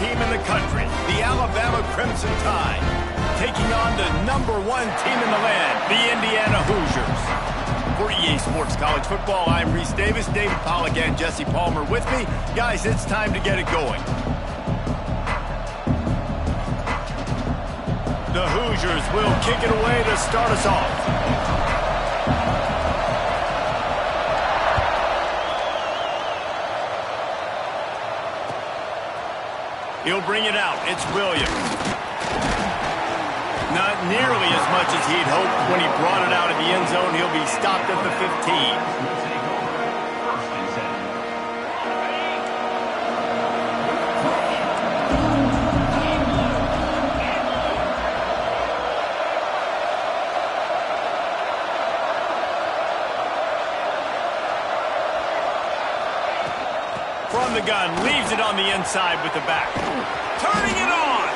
team in the country, the Alabama Crimson Tide, taking on the #1 team in the land, the Indiana Hoosiers. For EA Sports College Football, I'm Reese Davis, David Pollack and Jesse Palmer with me. Guys, it's time to get it going. The Hoosiers will kick it away to start us off. He'll bring it out. It's Williams. Not nearly as much as he'd hoped when he brought it out of the end zone. He'll be stopped at the 15. From the gun, leaves it on the inside with the back. Turning it on!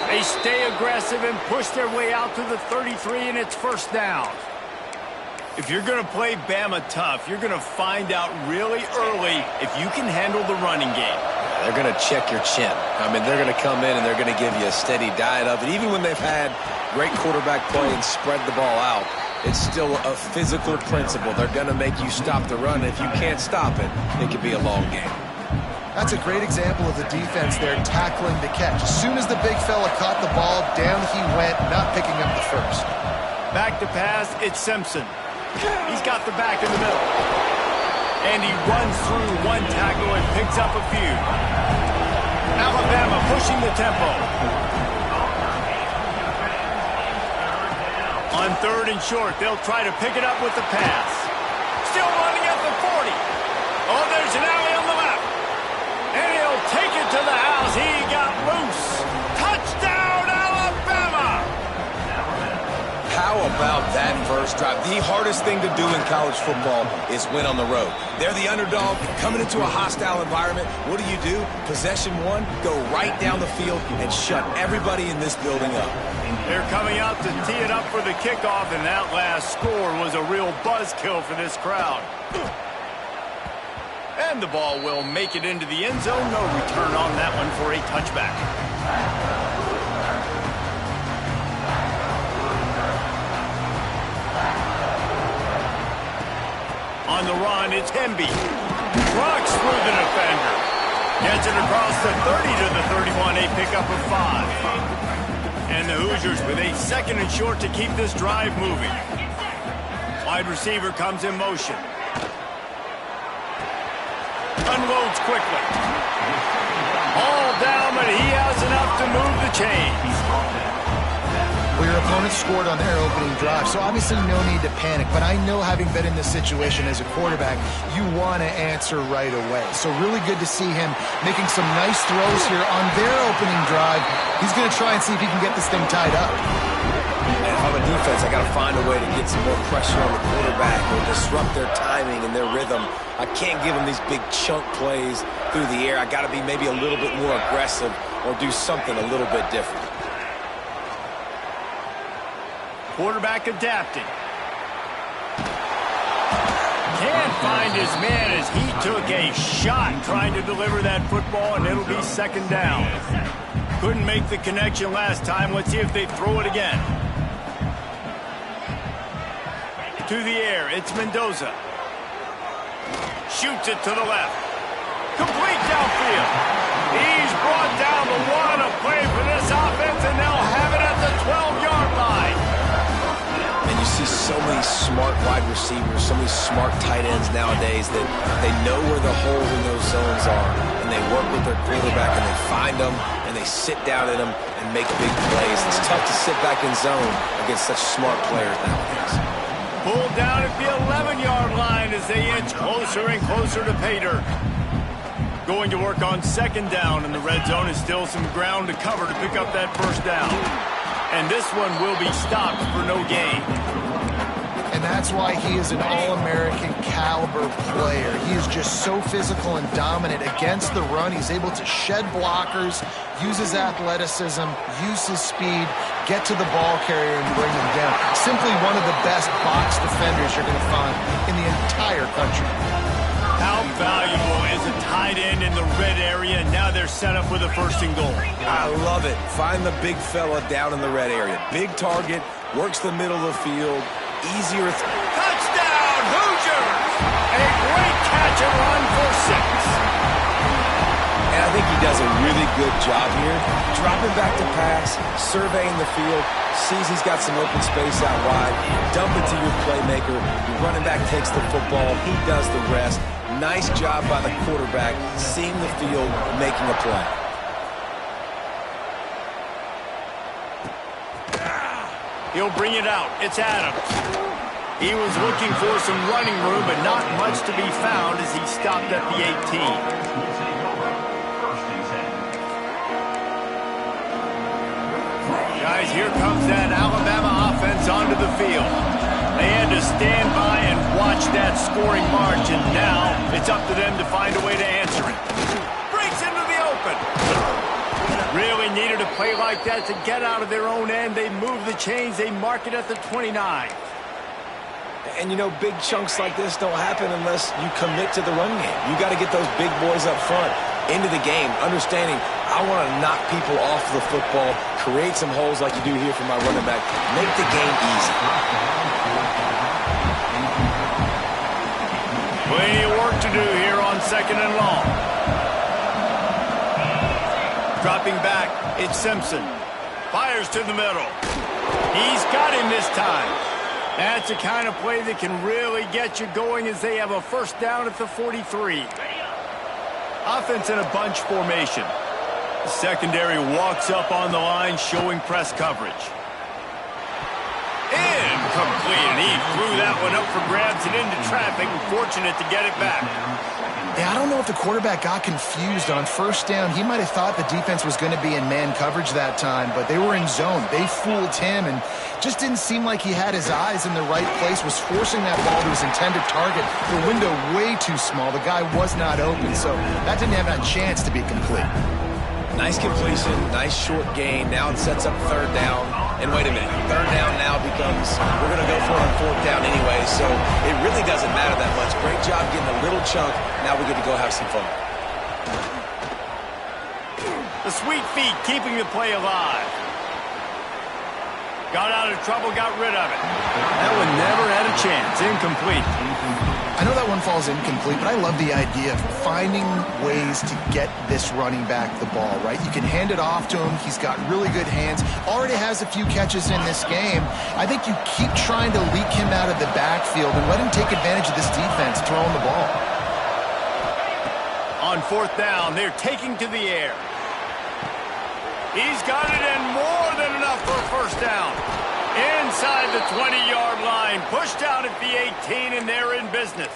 They stay aggressive and push their way out to the 33, and it's first down. If you're going to play Bama tough, you're going to find out really early if you can handle the running game. They're going to check your chin. I mean, they're going to come in and they're going to give you a steady diet of it. Even when they've had great quarterback play and spread the ball out, it's still a physical principle. They're going to make you stop the run. If you can't stop it, it could be a long game. That's a great example of the defense there tackling the catch. As soon as the big fella caught the ball, down he went, not picking up the first. Back to pass, it's Simpson. He's got the back in the middle. And he runs through one tackle and picks up a few. Alabama pushing the tempo. On 3rd and short, they'll try to pick it up with the pass. Still running at the 40. Oh, there's an alley on the left. And he'll take it to the house. He got loose. Touchdown, Alabama! How about that first drive? The hardest thing to do in college football is win on the road. They're the underdog coming into a hostile environment. What do? Possession one, go right down the field and shut everybody in this building up. They're coming out to tee it up for the kickoff, and that last score was a real buzzkill for this crowd. And the ball will make it into the end zone. No return on that one for a touchback. On the run, it's Hemby. Trucks through the defender. Gets it across the 30 to the 31, a pickup of 5. And the Hoosiers with a 2nd and short to keep this drive moving. Wide receiver comes in motion. Unloads quickly. All down, but he has enough to move the chains. Well, your opponent scored on their opening drive, so obviously no need to panic. But I know, having been in this situation as a quarterback, you want to answer right away. So really good to see him making some nice throws here on their opening drive. He's going to try and see if he can get this thing tied up. And if I'm a defense, I got to find a way to get some more pressure on the quarterback or disrupt their timing and their rhythm. I can't give them these big chunk plays through the air. I got to be maybe a little bit more aggressive or do something a little bit different. Quarterback adapting. Can't find his man as he took a shot trying to deliver that football, and it'll be 2nd down. Couldn't make the connection last time. Let's see if they throw it again. To the air, it's Mendoza. Shoots it to the left. Complete downfield. He's brought down, but what a play for this offense, and they'll have it at the 12-yard line. And you see so many smart wide receivers, so many smart tight ends nowadays that they know where the holes in those zones are, and they work with their quarterback, and they find them, and they sit down in them and make big plays. It's tough to sit back in zone against such smart players nowadays. Pulled down at the 11-yard line as they inch closer and closer to pay dirt. Going to work on 2nd down, and the red zone is still some ground to cover to pick up that first down. And this one will be stopped for no gain. And that's why he is an All-American caliber player. He is just so physical and dominant against the run. He's able to shed blockers, use his athleticism, use his speed, get to the ball carrier and bring him down. Simply one of the best box defenders you're going to find in the entire country. How valuable is a tight end in the red area, and now they're set up with a 1st and goal. I love it. Find the big fella down in the red area. Big target, works the middle of the field, easier. Touchdown, Hoosiers! A great catch and run for 6. And I think he does a really good job here. Dropping back to pass, surveying the field, sees he's got some open space out wide, dump it to your playmaker. Your running back takes the football. He does the rest. Nice job by the quarterback, seeing the field, making a play. He'll bring it out. It's Adams. He was looking for some running room, but not much to be found as he stopped at the 18. Guys, here comes that Alabama offense onto the field. They had to stand by and watch that scoring march, and now it's up to them to find a way to answer it. Breaks into the open. Really needed a play like that to get out of their own end. They move the chains. They mark it at the 29. And, you know, big chunks like this don't happen unless you commit to the run game. You got to get those big boys up front into the game, understanding I want to knock people off the football, create some holes like you do here for my running back, make the game easy. Plenty of work to do here on 2nd and long. Dropping back, it's Simpson. Fires to the middle. He's got him this time. That's the kind of play that can really get you going as they have a 1st down at the 43. Offense in a bunch formation. The secondary walks up on the line, showing press coverage. Incomplete, and he threw that one up for grabs and into traffic. Fortunate to get it back. Yeah, I don't know if the quarterback got confused on 1st down. He might have thought the defense was going to be in man coverage that time, but they were in zone. They fooled him and just didn't seem like he had his eyes in the right place, was forcing that ball to his intended target. The window way too small. The guy was not open, so that didn't have a chance to be complete. Nice completion, nice short gain. Now it sets up 3rd down. And wait a minute, 3rd down now becomes, we're going to go for it on 4th down anyway, so it really doesn't matter that much. Great job getting a little chunk. Now we get to go have some fun. The sweet feet keeping the play alive. Got out of trouble, got rid of it. That one never had a chance. Incomplete. I know that one falls incomplete, but I love the idea of finding ways to get this running back the ball, right? You can hand it off to him. He's got really good hands. Already has a few catches in this game. I think you keep trying to leak him out of the backfield and let him take advantage of this defense throwing the ball. On 4th down, they're taking to the air. He's got it and more than enough for a 1st down. Inside the 20-yard line, pushed out at the 18, and they're in business.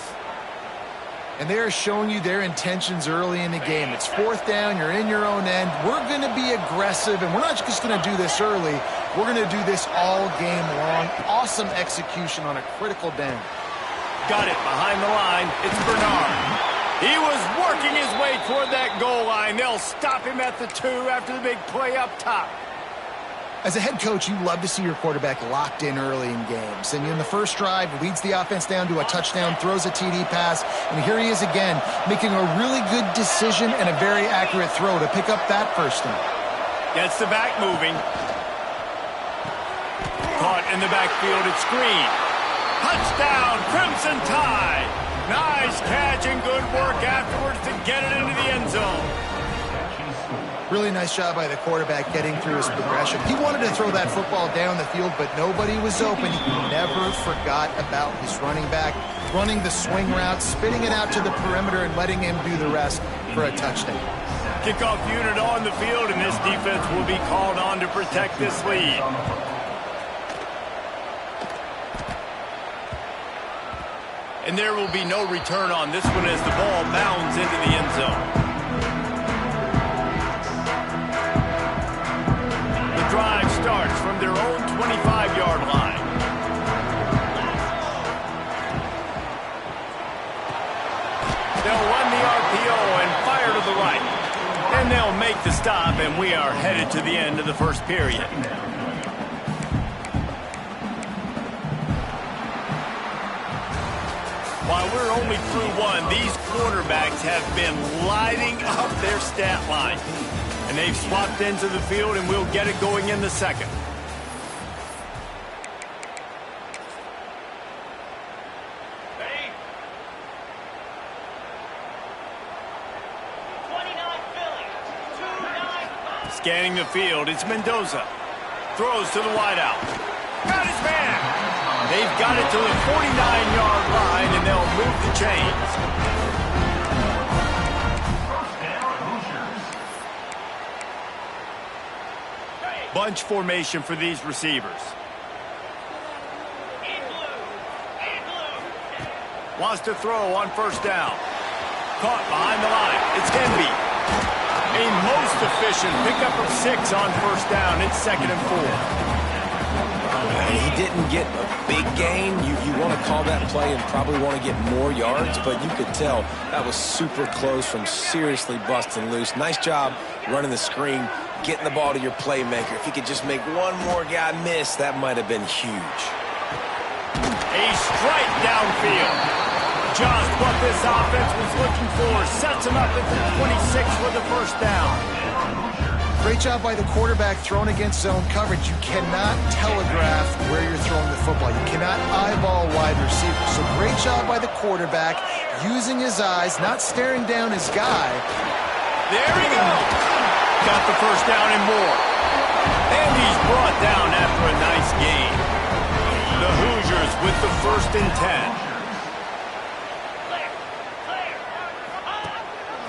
And they're showing you their intentions early in the game. It's 4th down, you're in your own end. We're going to be aggressive, and we're not just going to do this early. We're going to do this all game long. Awesome execution on a critical down. Got it behind the line. It's Bernard. He was working his way toward that goal line. They'll stop him at the 2 after the big play up top. As a head coach, you love to see your quarterback locked in early in games. And in the first drive, leads the offense down to a touchdown, throws a TD pass, and here he is again, making a really good decision and a very accurate throw to pick up that 1st down. Gets the back moving. Caught in the backfield at screen. Touchdown, Crimson Tide. Nice catch and good work afterwards to get it into the end zone. Really nice job by the quarterback getting through his progression. He wanted to throw that football down the field, but nobody was open. He never forgot about his running back, running the swing route, spitting it out to the perimeter, and letting him do the rest for a touchdown. Kickoff unit on the field, and this defense will be called on to protect this lead. And there will be no return on this one as the ball bounds into the end zone. Drive starts from their own 25-yard line. They'll run the RPO and fire to the right. And they'll make the stop, and we are headed to the end of the 1st period. While we're only through one, these quarterbacks have been lighting up their stat line. And they've swapped into the field, and we'll get it going in the second. Scanning the field, it's Mendoza. Throws to the wideout. Got his man. They've got it to the 49-yard line, and they'll move the chains. Bunch formation for these receivers. Wants to throw on first down. Caught behind the line. It's Henby. A most efficient pickup of 6 on first down. It's 2nd and 4. He didn't get a big gain. You want to call that play and probably want to get more yards, but you could tell that was super close from seriously busting loose. Nice job running the screen, getting the ball to your playmaker. If he could just make one more guy miss, that might have been huge. A strike downfield. Just what this offense was looking for. Sets him up at the 26 for the first down. Great job by the quarterback thrown against zone coverage. You cannot telegraph where you're throwing the football. You cannot eyeball wide receivers. So great job by the quarterback using his eyes, not staring down his guy. There he goes. Got the first down and more. And he's brought down after a nice gain. The Hoosiers with the 1st and 10.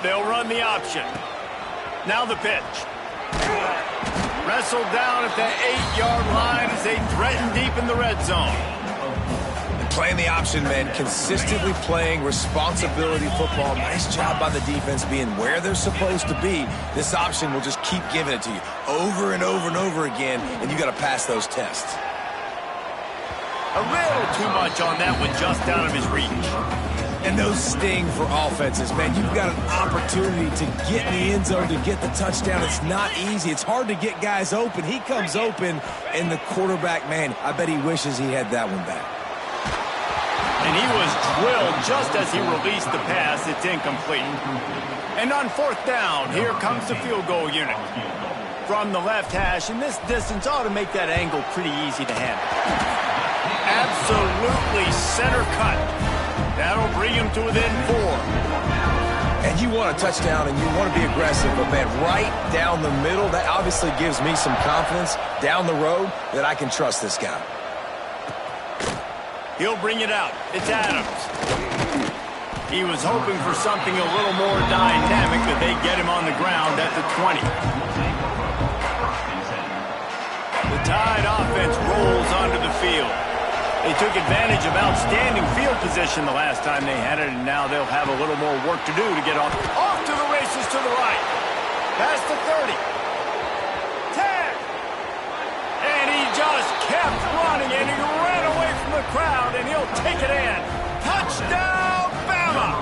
They'll run the option. Now the pitch. Wrestled down at the 8-yard line as they threaten deep in the red zone. Playing the option, man. Consistently playing responsibility football. Nice job by the defense being where they're supposed to be. This option will just keep giving it to you over and over and over again, and you got to pass those tests. A little too much on that one, just out of his reach. And those sting for offenses, man. You've got an opportunity to get in the end zone, to get the touchdown. It's not easy. It's hard to get guys open. He comes open, and the quarterback, man, I bet he wishes he had that one back. And he was drilled just as he released the pass. It's incomplete. And on 4th down, here comes the field goal unit. From the left hash, and this distance ought to make that angle pretty easy to handle. Absolutely center cut. That'll bring him to within 4. And you want a touchdown, and you want to be aggressive, but, man, right down the middle, that obviously gives me some confidence down the road that I can trust this guy. He'll bring it out. It's Adams. He was hoping for something a little more dynamic, but they get him on the ground at the 20. The Tide offense rolls onto the field. They took advantage of outstanding field position the last time they had it, and now they'll have a little more work to do to get off to the races to the right. Past the 30. 10. And he just kept running, and he ran away from the crowd, and he'll take it in. Touchdown, Bama!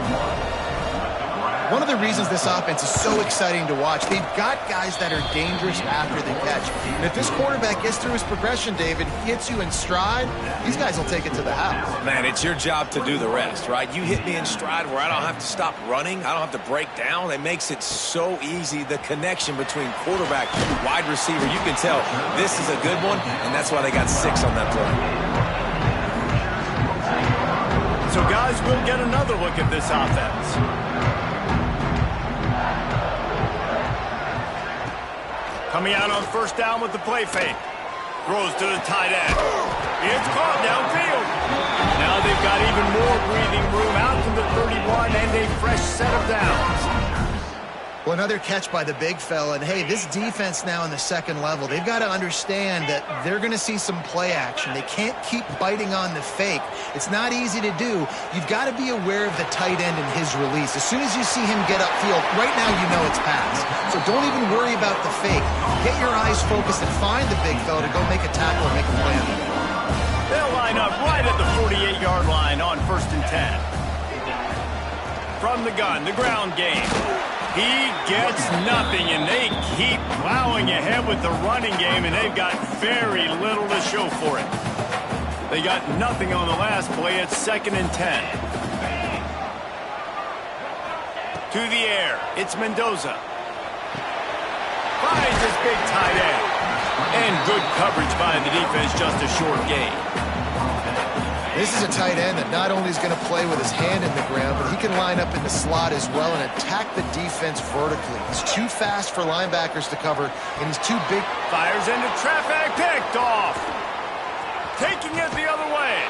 One of the reasons this offense is so exciting to watch, they've got guys that are dangerous after the catch. And if this quarterback gets through his progression, David, hits you in stride, these guys will take it to the house. Man, it's your job to do the rest, right? You hit me in stride where I don't have to stop running. I don't have to break down. It makes it so easy, the connection between quarterback and wide receiver. You can tell this is a good one, and that's why they got 6 on that play. So, guys, we'll get another look at this offense. Coming out on first down with the play fake. Throws to the tight end. It's caught downfield. Now they've got even more breathing room out to the 31 and a fresh set of downs. Well, another catch by the big fella. And, hey, this defense now in the second level, they've got to understand that they're going to see some play action. They can't keep biting on the fake. It's not easy to do. You've got to be aware of the tight end and his release. As soon as you see him get upfield, right now you know it's pass. So don't even worry about the fake. Get your eyes focused and find the big fella to go make a tackle or make a play. They'll line up right at the 48-yard line on 1st and 10. From the gun, the ground game. He gets nothing, and they keep plowing ahead with the running game, and they've got very little to show for it. They got nothing on the last play. It's 2nd and 10. To the air, it's Mendoza. Finds his big tight end. And good coverage by the defense, just a short gain. This is a tight end that not only is going to play with his hand in the ground, but he can line up in the slot as well and attack the defense vertically. He's too fast for linebackers to cover, and he's too big. Fires into traffic, picked off. Taking it the other way.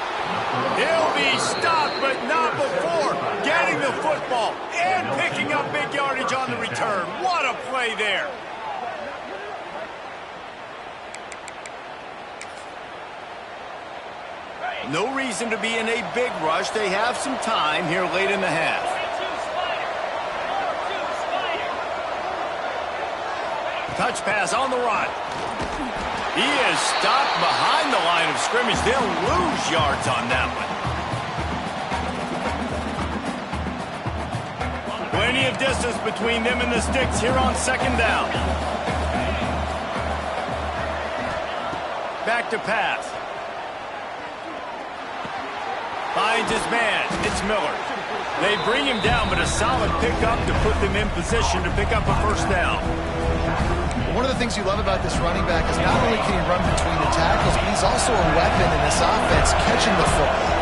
He'll be stopped, but not before getting the football and picking up big yardage on the return. What a play there. No reason to be in a big rush. They have some time here late in the half. Touch pass on the run. He is stopped behind the line of scrimmage. They'll lose yards on that one. Plenty of distance between them and the sticks here on second down. Back to pass. Finds his man. It's Miller. They bring him down, but a solid pickup to put them in position to pick up a first down. One of the things you love about this running back is not only can he run between the tackles, but he's also a weapon in this offense, catching the football.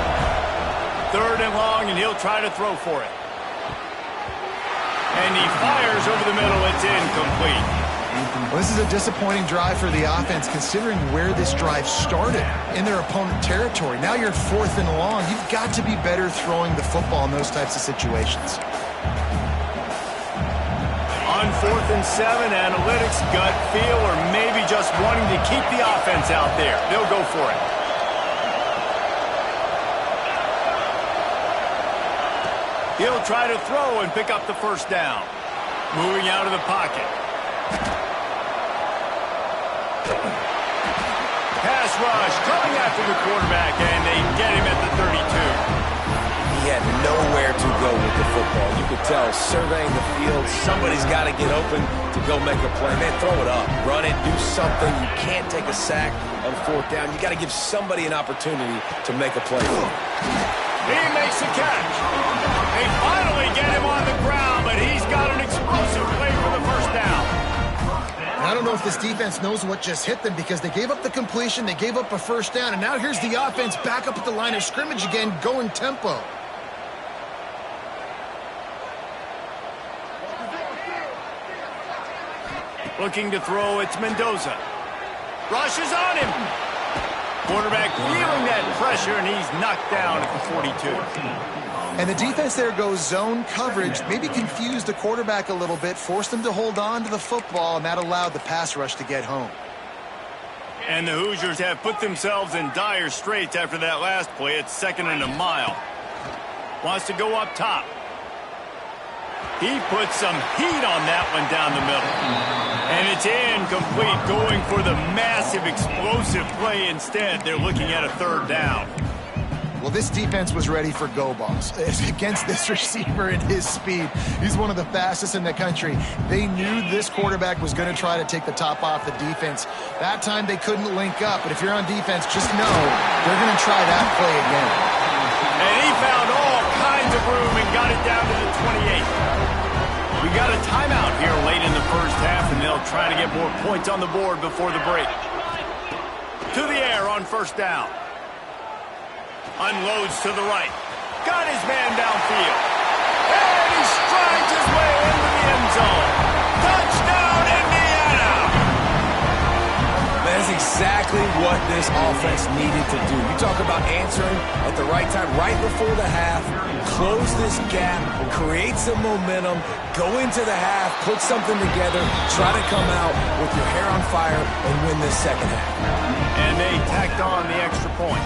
Third and long, and he'll try to throw for it. And he fires over the middle. It's incomplete. Well, this is a disappointing drive for the offense, considering where this drive started in their opponent territory. Now you're fourth and long. You've got to be better throwing the football in those types of situations. On 4th and 7, analytics, gut feel, or maybe just wanting to keep the offense out there. They'll go for it. He'll try to throw and pick up the first down. Moving out of the pocket. Pass rush, coming after the quarterback, and they get him at the 32. He had nowhere to go with the football. You could tell, surveying the field, somebody's got to get open to go make a play. Man, throw it up, run it, do something. You can't take a sack on 4th down. You got to give somebody an opportunity to make a play. He makes the catch. They finally get him on the ground, but he's got an explosive play for the first down. I don't know if this defense knows what just hit them, because they gave up the completion, they gave up a first down, and now here's the offense back up at the line of scrimmage again, going tempo. Looking to throw, it's Mendoza. Rushes on him. Quarterback feeling that pressure, and he's knocked down at the 42. And the defense there goes zone coverage, maybe confused the quarterback a little bit, forced him to hold on to the football, and that allowed the pass rush to get home. And the Hoosiers have put themselves in dire straits after that last play. It's 2nd and a mile. Wants to go up top. He puts some heat on that one down the middle. And it's incomplete, going for the massive explosive play instead. They're looking at a 3rd down. Well, this defense was ready for go balls against this receiver and his speed. He's one of the fastest in the country. They knew this quarterback was going to try to take the top off the defense. That time they couldn't link up, but if you're on defense, just know they're going to try that play again. And he found all kinds of room and got it down to the 28. We got a timeout here late in the first half, and they'll try to get more points on the board before the break. To the air on 1st down. Unloads to the right. Got his man downfield. And he strides his way into the end zone. Touchdown, Indiana! That's exactly what this offense needed to do. You talk about answering at the right time, right before the half, close this gap, create some momentum, go into the half, put something together, try to come out with your hair on fire and win this second half. And they tacked on the extra point.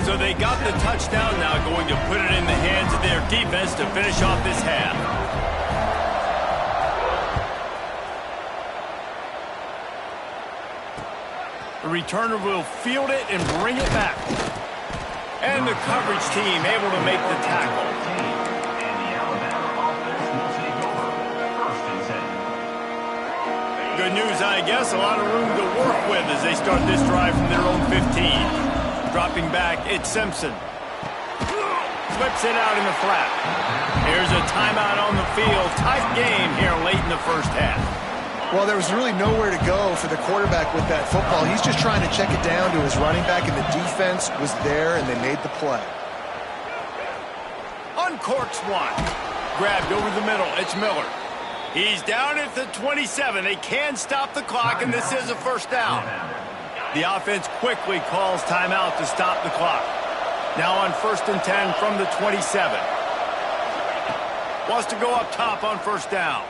So they got the touchdown, now going to put it in the hands of their defense to finish off this half. The returner will field it and bring it back. And the coverage team able to make the tackle. Good news, I guess. A lot of room to work with as they start this drive from their own 15. Dropping back, it's Simpson. flips it out in the flat. Here's a timeout on the field. Tight game here late in the first half. Well, there was really nowhere to go for the quarterback with that football. He's just trying to check it down to his running back, and the defense was there, and they made the play. Uncorks one. Grabbed over the middle. It's Miller. He's down at the 27. They can stop the clock, and this is a first down. The offense quickly calls timeout to stop the clock. Now on 1st and 10 from the 27. Wants to go up top on first down.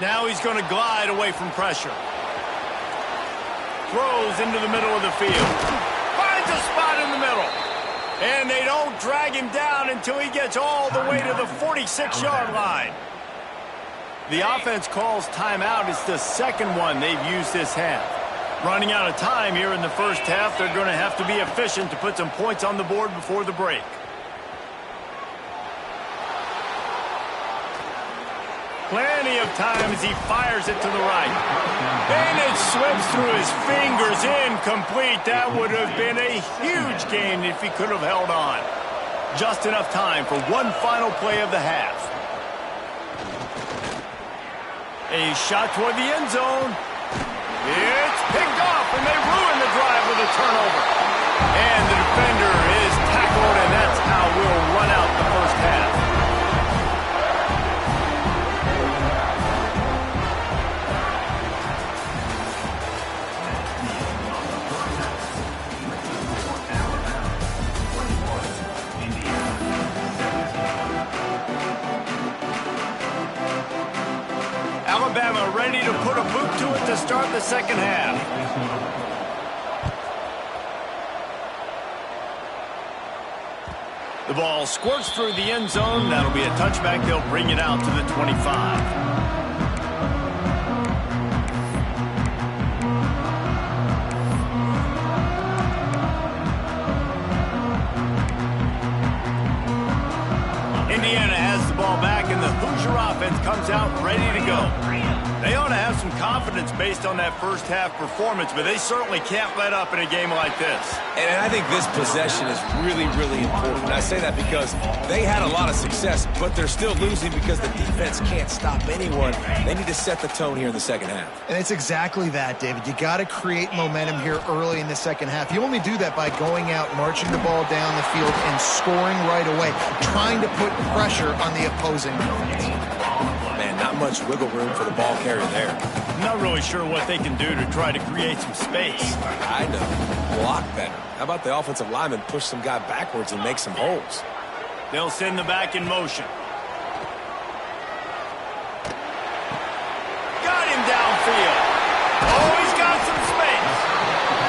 Now he's going to glide away from pressure. Throws into the middle of the field. Finds a spot in the middle. And they don't drag him down until he gets all the way to the 46-yard line. The offense calls timeout. It's the second one they've used this half. Running out of time here in the first half, they're going to have to be efficient to put some points on the board before the break. Plenty of time as he fires it to the right. And it slips through his fingers, incomplete. That would have been a huge gain if he could have held on. Just enough time for one final play of the half. A shot toward the end zone. It's picked off, and they ruin the drive with a turnover. And the defender is tackled, and that's how we'll run out the first half. Alabama ready to put a boot to it to start the second half. The ball squirts through the end zone. That'll be a touchback. They'll bring it out to the 25. Indiana has the ball back, and the Hoosier offense comes out ready to go. They ought to have some confidence based on that first half performance, but they certainly can't let up in a game like this. And I think this possession is really, really important. And I say that because they had a lot of success, but they're still losing because the defense can't stop anyone. They need to set the tone here in the second half. And it's exactly that, David. You got to create momentum here early in the second half. You only do that by going out, marching the ball down the field, and scoring right away, trying to put pressure on the opposing offense. Man, not much wiggle room for the ball carrier there. I'm not really sure what they can do to try to create some space. I know. Block better. How about the offensive lineman push some guy backwards and make some holes? They'll send the back in motion. Got him downfield. Oh, he's got some space.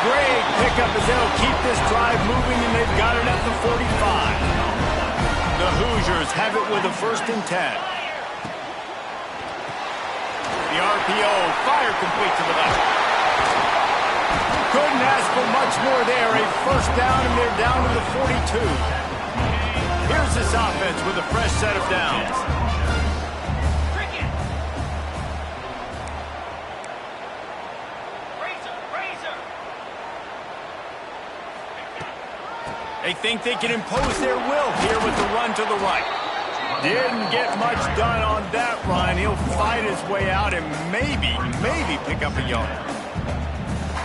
Great pickup as they'll keep this drive moving, and they've got it at the 45. The Hoosiers have it with a 1st and 10. The RPO, fire complete to the left. Couldn't ask for much more there. A first down, and they're down to the 42. Here's this offense with a fresh set of downs. They think they can impose their will here with the run to the right. Didn't get much done on that run. He'll fight his way out and maybe pick up a yard.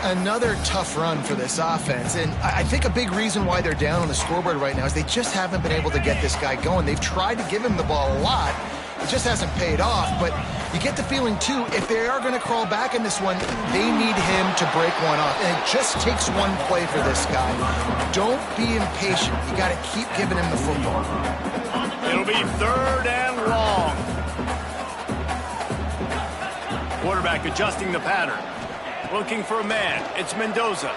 Another tough run for this offense, and I think a big reason why they're down on the scoreboard right now is they just haven't been able to get this guy going. They've tried to give him the ball a lot. It just hasn't paid off, but you get the feeling, too, if they are going to crawl back in this one, they need him to break one off, and it just takes one play for this guy. Don't be impatient. You got to keep giving him the football. It'll be 3rd and long. Quarterback adjusting the pattern. Looking for a man. It's Mendoza.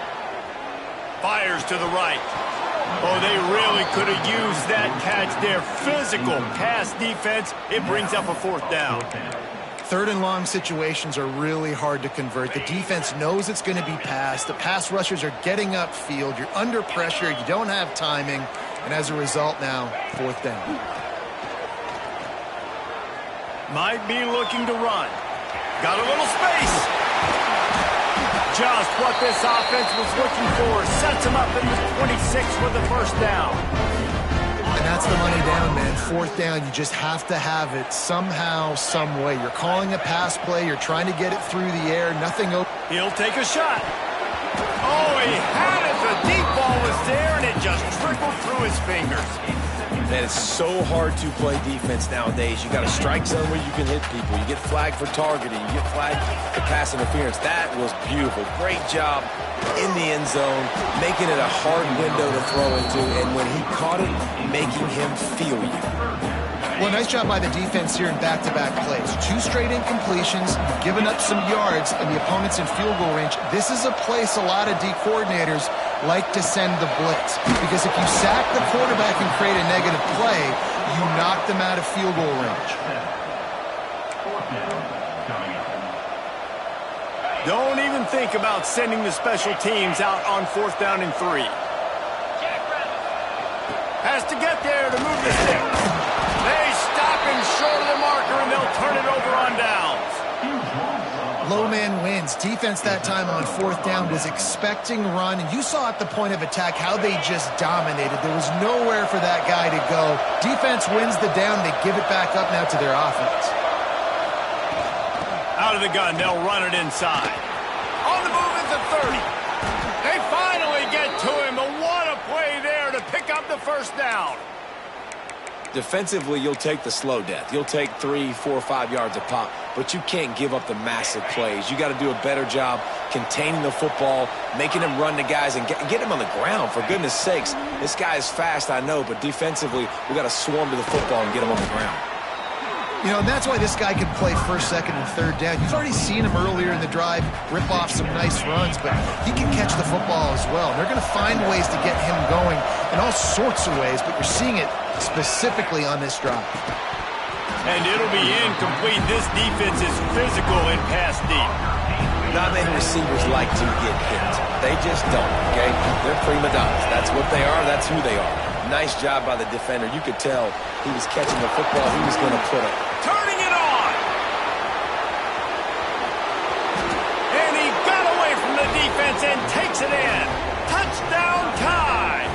Fires to the right. Oh, they really could have used that catch there. Physical pass defense. It brings up a 4th down. 3rd and long situations are really hard to convert. The defense knows it's going to be passed. The pass rushers are getting upfield. You're under pressure. You don't have timing. And as a result now, 4th down. Might be looking to run. Got a little space. just what this offense was looking for. Sets them up in the 26 for the first down. And that's the money down, man. Fourth down, you just have to have it somehow, some way. You're calling a pass play. You're trying to get it through the air. Nothing open. He'll take a shot. Oh, he had it. The deep ball was there, and it just trickled through his fingers. Man, it's so hard to play defense nowadays. You got a strike zone where you can hit people. You get flagged for targeting. You get flagged for pass interference. That was beautiful. Great job in the end zone, making it a hard window to throw into. And when he caught it, making him feel you. Well, nice job by the defense here in back-to-back plays. 2 straight incompletions, giving up some yards, and the opponent's in field goal range. This is a place a lot of D coordinators like to send the blitz. Because if you sack the quarterback and create a negative play, you knock them out of field goal range. Don't even think about sending the special teams out on 4th down and 3. Has to get there to move the sticks. They stop him short of the marker, and they'll turn it over on downs. Low man wins. Defense that time on 4th down was expecting run, and you saw at the point of attack how they just dominated. There was nowhere for that guy to go. Defense wins the down. They give it back up now to their offense. Out of the gun, they'll run it inside. On the move at the 30. They finally get to him, but what a play there to pick up the first down. Defensively, you'll take the slow death. You'll take 3, 4, 5 yards a pop, but you can't give up the massive plays. You got to do a better job containing the football, making him run to guys, and get him on the ground, for goodness sakes. This guy is fast, I know, but defensively, we got to swarm to the football and get him on the ground. You know, and that's why this guy can play 1st, 2nd, and 3rd down. You've already seen him earlier in the drive rip off some nice runs, but he can catch the football as well. And they're going to find ways to get him going in all sorts of ways, but you're seeing it specifically on this drive. And it'll be incomplete. This defense is physical and pass deep. Not many receivers like to get hit. They just don't, okay? They're prima donnas. That's what they are. That's who they are. Nice job by the defender. You could tell he was catching the football. He was going to put it. Turning it on. And he got away from the defense and takes it in. Touchdown tie.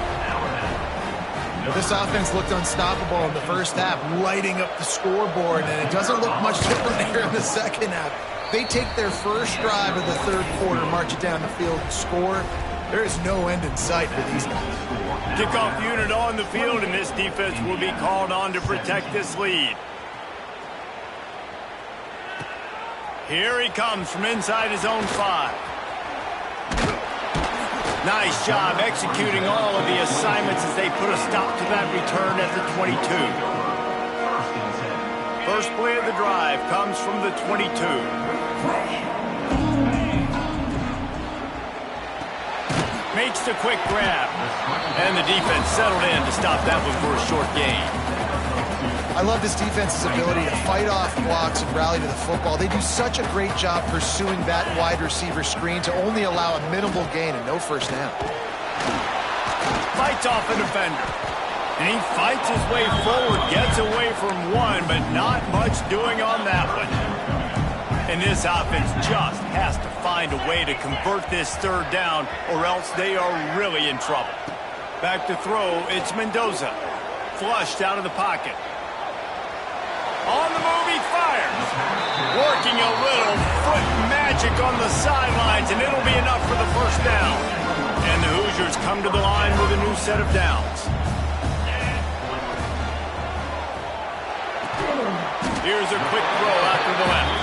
Well, this offense looked unstoppable in the first half, lighting up the scoreboard, and it doesn't look much different here in the second half. They take their first drive of the 3rd quarter, march it down the field, and score. There is no end in sight for these guys. Kickoff unit on the field, and this defense will be called on to protect this lead. Here he comes from inside his own 5. Nice job executing all of the assignments as they put a stop to that return at the 22. First play of the drive comes from the 22. Makes the quick grab. And the defense settled in to stop that one for a short gain. I love this defense's ability to fight off blocks and rally to the football. They do such a great job pursuing that wide receiver screen to only allow a minimal gain and no first down. Fights off a defender. And he fights his way forward, gets away from one, but not much doing on that one. And this offense just has to find a way to convert this 3rd down, or else they are really in trouble. Back to throw, it's Mendoza. Flushed out of the pocket. On the move, he fires. Working a little foot magic on the sidelines, and it'll be enough for the first down. And the Hoosiers come to the line with a new set of downs. Here's a quick throw out to the left.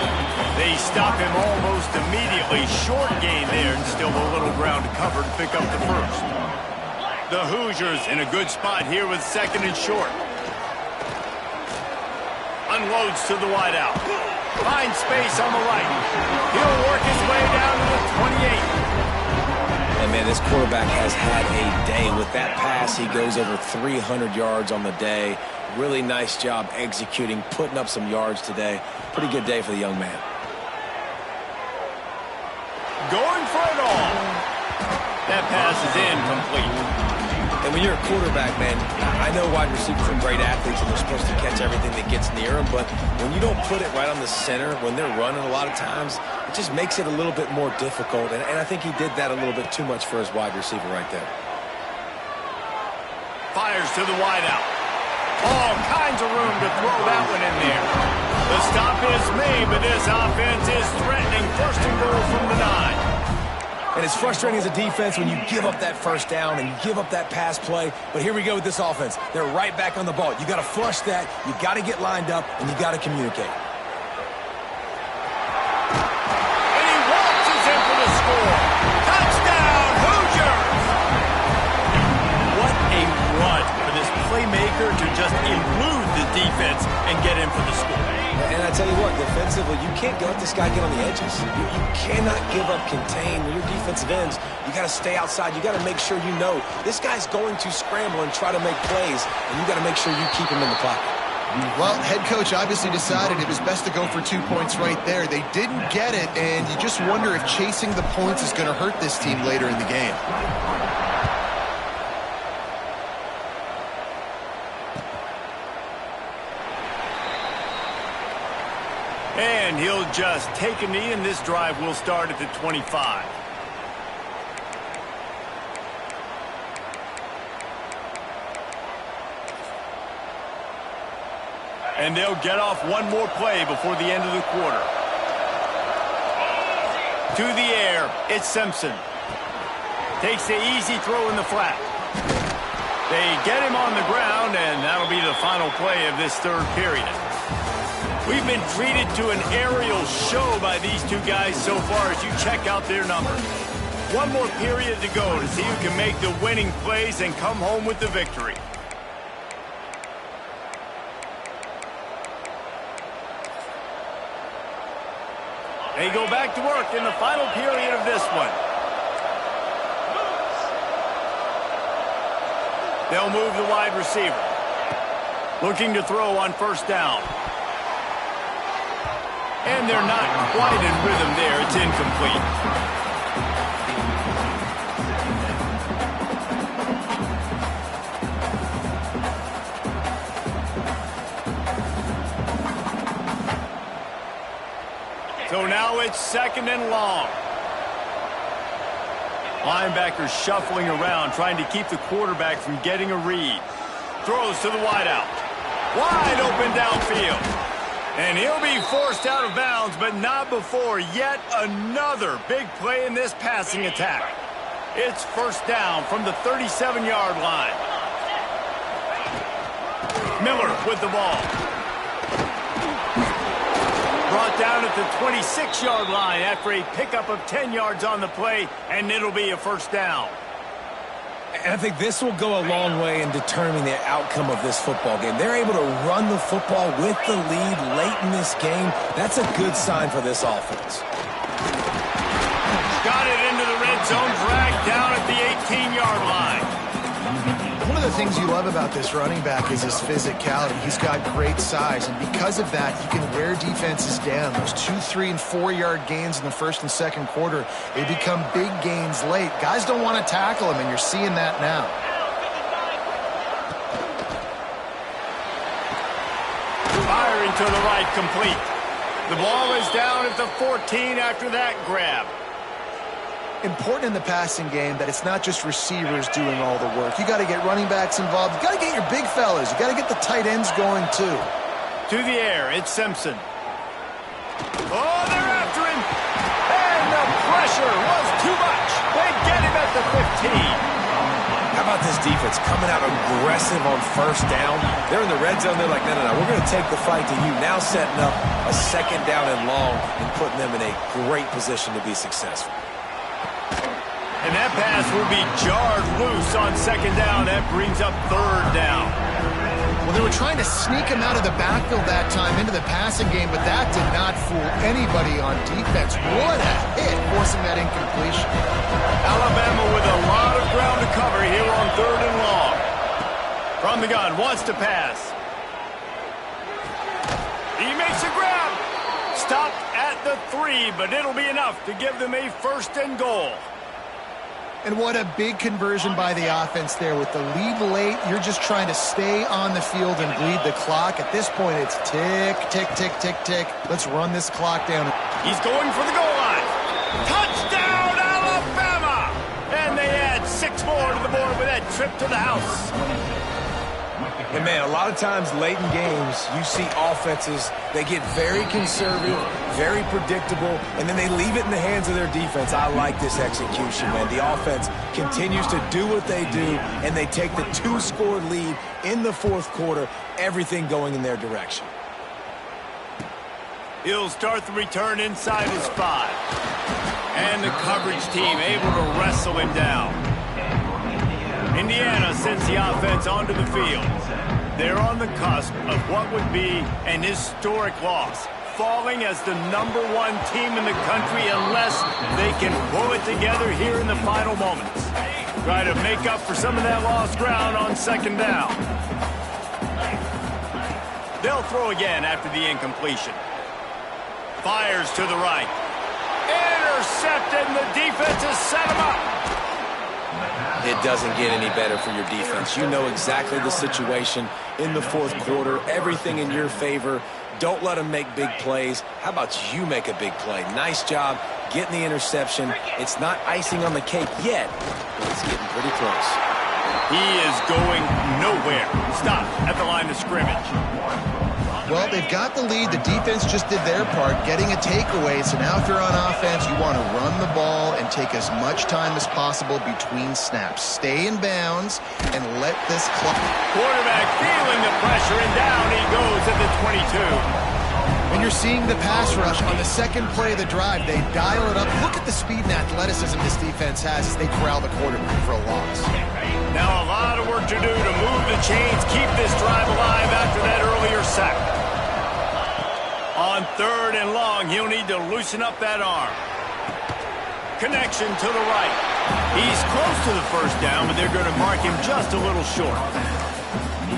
They stop him almost immediately. Short gain there, and still a little ground to cover to pick up the first. The Hoosiers in a good spot here with 2nd and short. Unloads to the wideout. Finds space on the right. He'll work his way down to the 28. And, man, this quarterback has had a day. With that pass, he goes over 300 yards on the day. Really nice job executing, putting up some yards today. Pretty good day for the young man. Going for it all. That pass is incomplete. And when you're a quarterback, man, I know wide receivers are great athletes and they're supposed to catch everything that gets near them, but when you don't put it right on the center, when they're running a lot of times, it just makes it a little bit more difficult. And I think he did that a little bit too much for his wide receiver right there. Fires to the wideout. All kinds of room to throw that one in there. The stop is made, but this offense is threatening first and goal from the 9. And it's frustrating as a defense when you give up that first down and you give up that pass play. But here we go with this offense. They're right back on the ball. You got to flush that. You got to get lined up, and you got to communicate. And he waltzes in for the score. Touchdown, Hoosiers! What a run for this playmaker to just elude the defense and get in for the score. And I tell you what, defensively, you can't let this guy get on the edges. You cannot give up contain. When you're defensive ends, you got to stay outside. You got to make sure you know this guy's going to scramble and try to make plays, and you got to make sure you keep him in the pocket. Well, head coach obviously decided it was best to go for 2 points right there. They didn't get it, and you just wonder if chasing the points is going to hurt this team later in the game. And he'll just take a knee, and this drive will start at the 25. And they'll get off one more play before the end of the quarter. To the air, it's Simpson. Takes the easy throw in the flat. They get him on the ground, and that'll be the final play of this third period. We've been treated to an aerial show by these two guys so far as you check out their numbers. One more period to go to see who can make the winning plays and come home with the victory. They go back to work in the final period of this one. They'll move the wide receiver. Looking to throw on first down. And they're not quite in rhythm there. It's incomplete. So now it's second and long. Linebackers shuffling around, trying to keep the quarterback from getting a read. Throws to the wideout. Wide open downfield. And he'll be forced out of bounds, but not before yet another big play in this passing attack. It's first down from the 37-yard line. Miller with the ball. Brought down at the 26-yard line after a pickup of 10 yards on the play, and it'll be a first down. And I think this will go a long way in determining the outcome of this football game. They're able to run the football with the lead late in this game. That's a good sign for this offense. Got it into the red zone, dragged down at the 18-yard line. One of the things you love about this running back is his physicality. He's got great size, and because of that, he can wear defenses down. Those 2, 3, and 4-yard gains in the first and second quarter, they become big gains late. Guys don't want to tackle him, and you're seeing that now. Firing to the right, complete. The ball is down at the 14 after that grab. Important in the passing game that it's not just receivers doing all the work. You got to get running backs involved. You got to get your big fellas. You got to get the tight ends going too. To the air, it's Simpson. Oh, they're after him. And the pressure was too much. They get him at the 15. How about this defense coming out aggressive on first down? They're in the red zone. They're like, no, we're going to take the fight to you. Now setting up a second down and long and putting them in a great position to be successful. And that pass will be jarred loose on second down. That brings up third down. Well, they were trying to sneak him out of the backfield that time into the passing game, but that did not fool anybody on defense. What a hit, forcing that incompletion. Alabama with a lot of ground to cover here on third and long. From the gun, wants to pass. He makes a grab. Stopped at the 3, but it'll be enough to give them a first and goal. And what a big conversion by the offense there. With the lead late, you're just trying to stay on the field and bleed the clock. At this point, it's tick, tick, tick, tick, tick. Let's run this clock down. He's going for the goal line. Touchdown, Alabama! And they add 6 more to the board with that trip to the house. And, man, a lot of times late in games, you see offenses, they get very conservative, very predictable, and then they leave it in the hands of their defense. I like this execution, man. The offense continues to do what they do, and they take the 2-score lead in the fourth quarter, everything going in their direction. He'll start the return inside his 5. And the coverage team able to wrestle him down. Indiana sends the offense onto the field. They're on the cusp of what would be an historic loss, falling as the #1 team in the country unless they can pull it together here in the final moments. Try to make up for some of that lost ground on second down. They'll throw again after the incompletion. Fires to the right. Intercepted, and the defense has set him up. It doesn't get any better for your defense. You know exactly the situation in the fourth quarter, everything in your favor. Don't let them make big plays. How about you make a big play? Nice job getting the interception. It's not icing on the cake yet, but it's getting pretty close. He is going nowhere. Stop at the line of scrimmage. Well, they've got the lead. The defense just did their part, getting a takeaway. So now if you're on offense, you want to run the ball and take as much time as possible between snaps. Stay in bounds and let this clock. Quarterback feeling the pressure, and down he goes at the 22. And you're seeing the pass rush on the second play of the drive. They dial it up. Look at the speed and athleticism this defense has as they corral the quarterback for a loss. Now a lot of work to do to move the chains, keep this drive alive after that earlier sack. On 3rd and long, he'll need to loosen up that arm. Connection to the right. He's close to the first down, but they're going to mark him just a little short.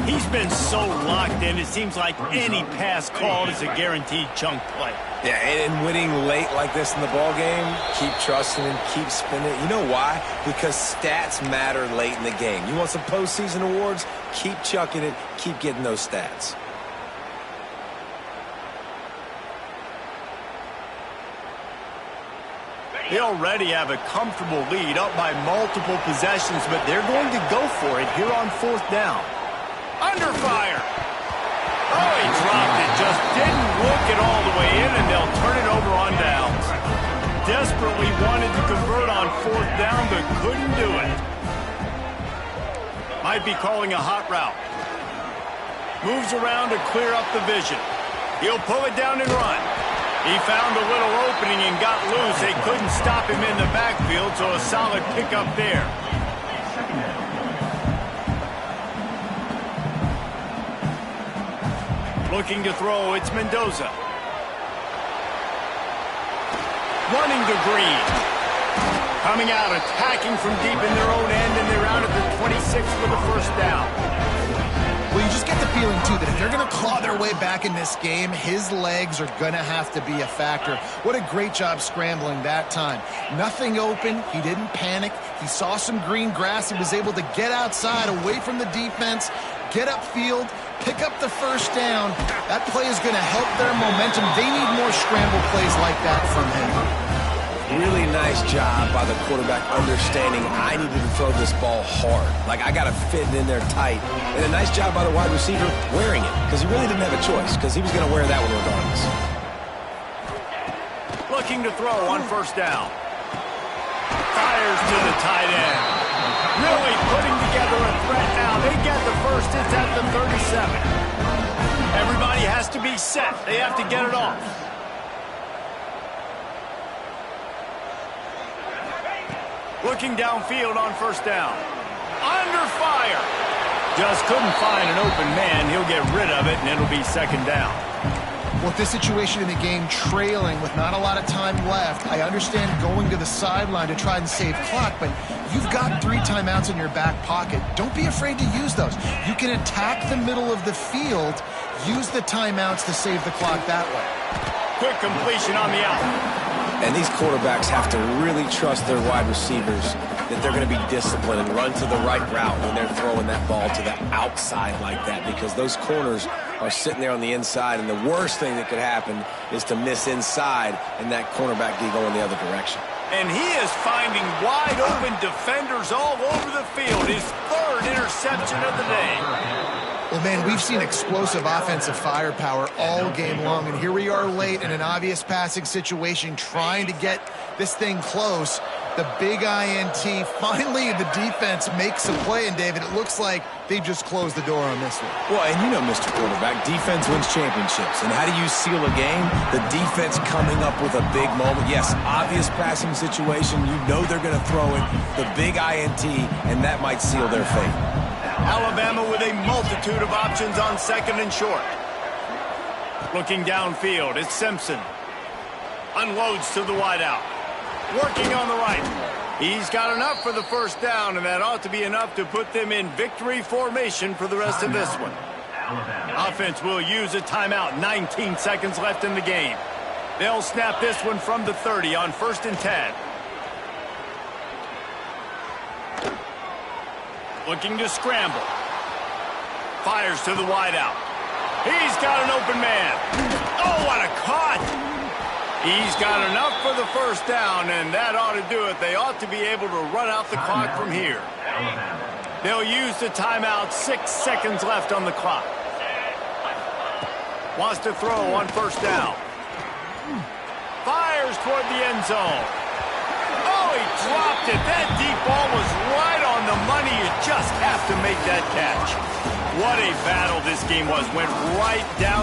He's been so locked in, it seems like any pass called is a guaranteed chunk play. Yeah, and winning late like this in the ball game, keep trusting and keep spinning. You know why? Because stats matter late in the game. You want some postseason awards? Keep chucking it. Keep getting those stats. They already have a comfortable lead, up by multiple possessions, but they're going to go for it here on 4th down. Under fire. Oh, he dropped it. Just didn't look it all the way in, and they'll turn it over on downs. Desperately wanted to convert on 4th down, but couldn't do it. Might be calling a hot route. Moves around to clear up the vision. He'll pull it down and run. He found a little opening and got loose. They couldn't stop him in the backfield, so a solid pickup there. Looking to throw, it's Mendoza. Running to Green. Coming out, attacking from deep in their own end, and they're out at the 26 for the first down. Well, you just get the feeling, too, that if they're going to claw their way back in this game, his legs are going to have to be a factor. What a great job scrambling that time. Nothing open. He didn't panic. He saw some green grass. He was able to get outside, away from the defense, get upfield, pick up the first down. That play is going to help their momentum. They need more scramble plays like that from him. Really nice job by the quarterback understanding I needed to throw this ball hard. Like, I got to fit it in there tight. And a nice job by the wide receiver wearing it, because he really didn't have a choice, because he was going to wear that one regardless. Looking to throw on 1st down. Fires to the tight end. Really putting together a threat now. They get the first. It's at the 37. Everybody has to be set. They have to get it off. Looking downfield on 1st down. Under fire. Just couldn't find an open man. He'll get rid of it, and it'll be 2nd down. With this situation in the game, trailing with not a lot of time left, I understand going to the sideline to try and save clock, but you've got 3 timeouts in your back pocket. Don't be afraid to use those. You can attack the middle of the field, use the timeouts to save the clock that way. Quick completion on the out. And these quarterbacks have to really trust their wide receivers that they're going to be disciplined and run to the right route when they're throwing that ball to the outside like that, because those corners are sitting there on the inside, and the worst thing that could happen is to miss inside and that cornerback be going the other direction. And he is finding wide-open defenders all over the field. His third interception of the day. Well, man, we've seen explosive offensive firepower all game long, and here we are late in an obvious passing situation trying to get this thing close. The big INT, finally the defense makes a play, and David, it looks like they've just closed the door on this one. Well, and you know, Mr. Quarterback, defense wins championships. And how do you seal a game? The defense coming up with a big moment. Yes, obvious passing situation. You know they're going to throw it. The big INT, and that might seal their fate. Alabama with a multitude of options on second and short. Looking downfield, it's Simpson. Unloads to the wideout. Working on the right. He's got enough for the first down, and that ought to be enough to put them in victory formation for the rest of this one. Offense will use a timeout. 19 seconds left in the game. They'll snap this one from the 30 on 1st and 10. Looking to scramble. Fires to the wideout. He's got an open man. Oh, what a cut! He's got enough for the first down, and that ought to do it. They ought to be able to run out the clock from here. They'll use the timeout. 6 seconds left on the clock. Wants to throw on first down. Fires toward the end zone. Oh, he dropped it. That deep ball was right on the money. You just have to make that catch. What a battle this game was. Went right down.